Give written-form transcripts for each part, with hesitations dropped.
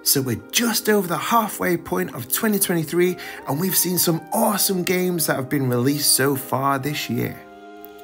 So we're just over the halfway point of 2023 and we've seen some awesome games that have been released so far this year.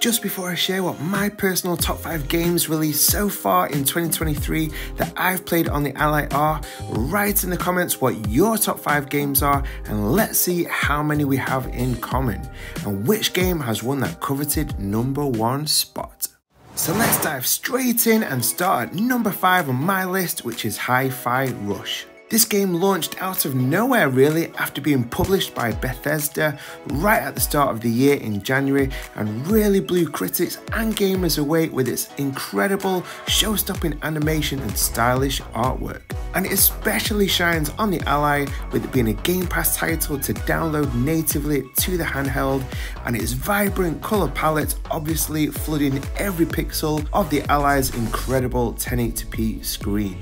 Just before I share what my personal top 5 games released so far in 2023 that I've played on the Ally are, write in the comments what your top 5 games are and let's see how many we have in common and which game has won that coveted #1 spot. So let's dive straight in and start at number 5 on my list, which is Hi-Fi Rush. This game launched out of nowhere really after being published by Bethesda right at the start of the year in January and really blew critics and gamers away with its incredible show-stopping animation and stylish artwork. And it especially shines on the Ally with it being a Game Pass title to download natively to the handheld and its vibrant colour palette obviously flooding every pixel of the Ally's incredible 1080p screen.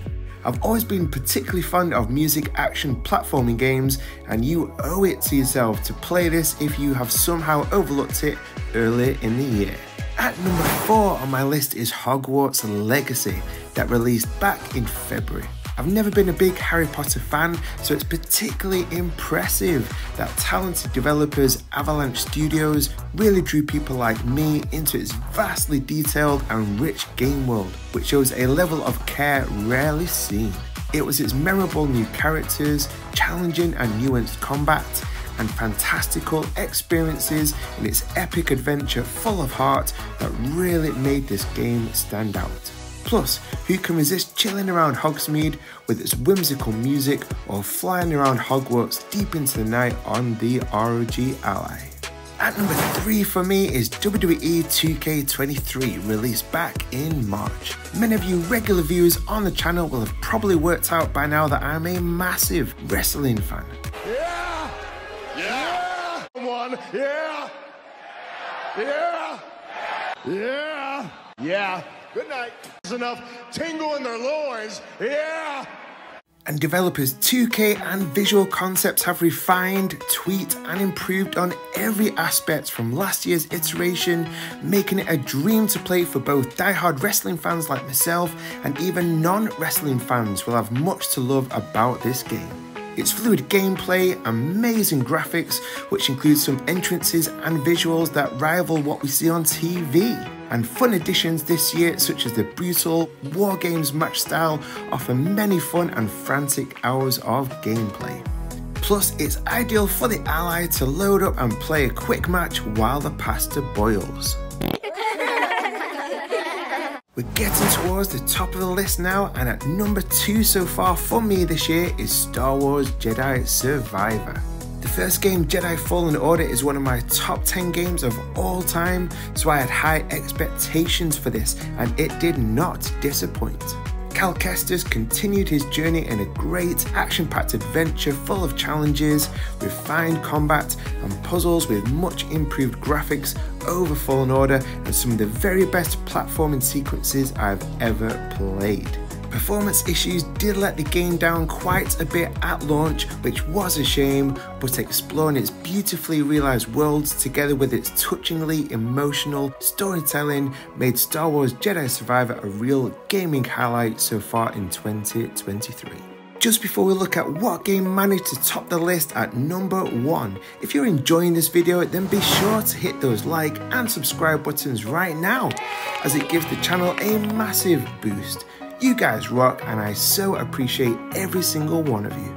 I've always been particularly fond of music action platforming games and you owe it to yourself to play this if you have somehow overlooked it earlier in the year. At number 4 on my list is Hogwarts Legacy that released back in February. I've never been a big Harry Potter fan, so it's particularly impressive that talented developers Avalanche Studios really drew people like me into its vastly detailed and rich game world, which shows a level of care rarely seen. It was its memorable new characters, challenging and nuanced combat, and fantastical experiences in its epic adventure full of heart that really made this game stand out. Plus, who can resist chilling around Hogsmeade with its whimsical music or flying around Hogwarts deep into the night on the ROG Ally. At number 3 for me is WWE 2K23, released back in March. Many of you regular viewers on the channel will have probably worked out by now that I'm a massive wrestling fan. Yeah! Yeah! One, yeah! Yeah! Yeah! Yeah! Good night. There's enough tingle in their loins. Yeah! And developers 2K and Visual Concepts have refined, tweaked and improved on every aspect from last year's iteration, making it a dream to play for both die-hard wrestling fans like myself and even non-wrestling fans will have much to love about this game. Its fluid gameplay, amazing graphics, which includes some entrances and visuals that rival what we see on TV. And fun additions this year, such as the brutal War Games match style, offer many fun and frantic hours of gameplay. Plus, it's ideal for the Ally to load up and play a quick match while the pasta boils. We're getting towards the top of the list now, and at number 2 so far for me this year is Star Wars Jedi Survivor. The first game, Jedi Fallen Order, is one of my top 10 games of all time, so I had high expectations for this, and it did not disappoint. Cal Kestis continued his journey in a great action-packed adventure full of challenges, refined combat and puzzles with much improved graphics over Fallen Order and some of the very best platforming sequences I've ever played. Performance issues did let the game down quite a bit at launch, which was a shame, but exploring its beautifully realised worlds together with its touchingly emotional storytelling made Star Wars Jedi Survivor a real gaming highlight so far in 2023. Just before we look at what game managed to top the list at number 1, if you're enjoying this video then be sure to hit those like and subscribe buttons right now, as it gives the channel a massive boost. You guys rock and I so appreciate every single one of you.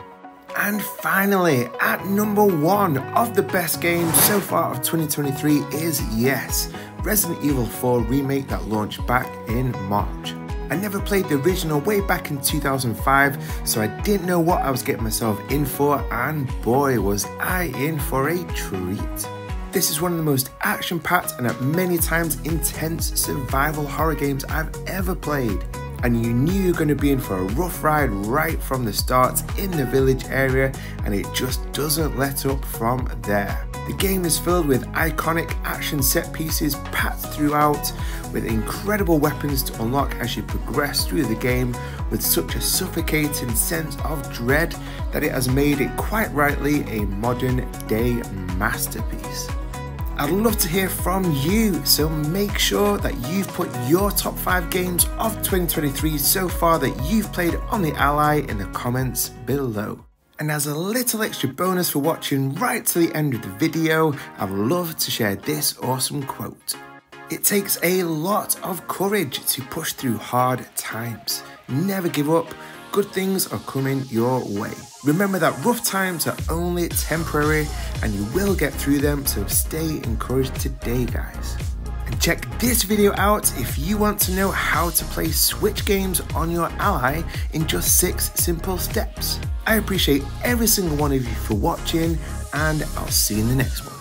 And finally, at number 1 of the best games so far of 2023 is, yes, Resident Evil 4 Remake that launched back in March. I never played the original way back in 2005, so I didn't know what I was getting myself in for, and boy was I in for a treat. This is one of the most action-packed and at many times intense survival horror games I've ever played. And you knew you were going to be in for a rough ride right from the start in the village area, and it just doesn't let up from there. The game is filled with iconic action set pieces packed throughout, with incredible weapons to unlock as you progress through the game, with such a suffocating sense of dread that it has made it quite rightly a modern day masterpiece. I'd love to hear from you, so make sure that you've put your top 5 games of 2023 so far that you've played on the Ally in the comments below. And as a little extra bonus for watching right to the end of the video, I'd love to share this awesome quote. It takes a lot of courage to push through hard times. Never give up. Good things are coming your way. Remember that rough times are only temporary and you will get through them, so stay encouraged today, guys. And check this video out if you want to know how to play Switch games on your Ally in just 6 simple steps. I appreciate every single one of you for watching, and I'll see you in the next one.